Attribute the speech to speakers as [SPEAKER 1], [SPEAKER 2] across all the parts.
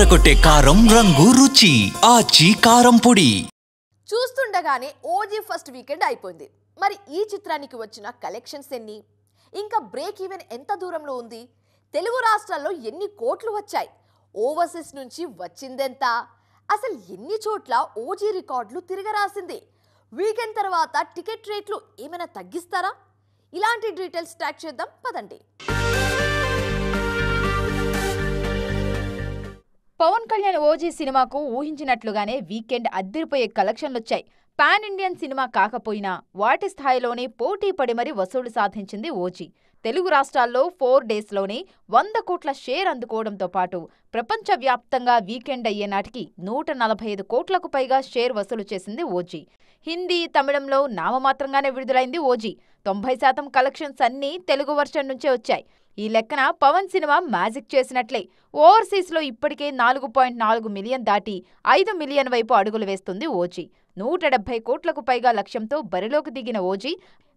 [SPEAKER 1] అదరగొట్టే కారం రంగు రుచి ఆచి కారం పొడి.
[SPEAKER 2] చూస్తుండగానే ఓజీ ఫస్ట్ వీకెండ్ అయిపోయింది. మరి ఈ చిత్రానికి వచ్చిన కలెక్షన్స్ ఎన్ని, ఇంకా బ్రేక్ ఈవెన్ ఎంత దూరంలో ఉంది, తెలుగు రాష్ట్రాల్లో ఎన్ని కోట్లు వచ్చాయి, ఓవర్సీస్ నుంచి వచ్చిందెంత, అసలు ఎన్ని చోట్ల ఓజీ రికార్డులు తిరగరాసింది, వీకెండ్ తర్వాత టికెట్ రేట్లు ఏమైనా తగ్గిస్తారా, ఇలాంటి డీటెయిల్స్ ట్రాక్ చేద్దాం పదండి.
[SPEAKER 3] పవన్ కళ్యాణ్ ఓజీ సినిమాకు ఊహించినట్లుగానే వీకెండ్ అద్దరిపోయే కలెక్షన్లొచ్చాయి. పాన్ ఇండియన్ సినిమా కాకపోయినా వాటి స్థాయిలోనే పోటీ పడి మరీ వసూలు సాధించింది ఓజీ. తెలుగు రాష్ట్రాల్లో 4 డేస్లోనే 100 కోట్ల షేర్ అందుకోవడంతో పాటు ప్రపంచవ్యాప్తంగా వీకెండ్ అయ్యే నాటికి 145 కోట్లకు పైగా షేర్ వసూలు చేసింది ఓజీ. హిందీ, తమిళంలో నామమాత్రంగానే విడుదలైంది ఓజీ. 90% కలెక్షన్స్ అన్నీ తెలుగు వర్షన్ నుంచే వచ్చాయి. ఈ లెక్కన పవన్ సినిమా మ్యాజిక్ చేసినట్లే. ఓవర్సీస్లో ఇప్పటికే 4.4 మిలియన్ దాటి 5 మిలియన్ వైపు అడుగులు వేస్తుంది ఓజీ. 170 కోట్లకు పైగా లక్ష్యంతో బరిలోకి దిగిన ఓజీ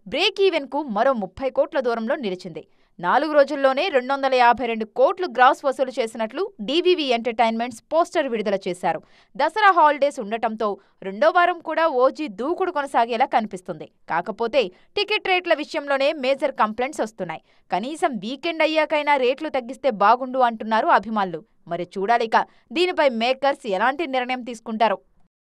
[SPEAKER 3] బ్రేక్ ఈవెన్కు మరో 30 కోట్ల దూరంలో నిలిచింది. 4 రోజుల్లోనే 252 కోట్లు గ్రాస్ వసూలు చేసినట్లు డీవీవీ ఎంటర్టైన్మెంట్స్ పోస్టర్ విడుదల చేశారు. దసరా హాలిడేస్ ఉండటంతో రెండో వారం కూడా ఓజీ దూకుడు కొనసాగేలా కనిపిస్తుంది. కాకపోతే టికెట్ రేట్ల విషయంలోనే మేజర్ కంప్లైంట్స్ వస్తున్నాయి. కనీసం వీకెండ్ అయ్యాకైనా రేట్లు తగ్గిస్తే బాగుండు అంటున్నారు అభిమానులు. మరి చూడాలిక దీనిపై మేకర్స్ ఎలాంటి నిర్ణయం తీసుకుంటారో.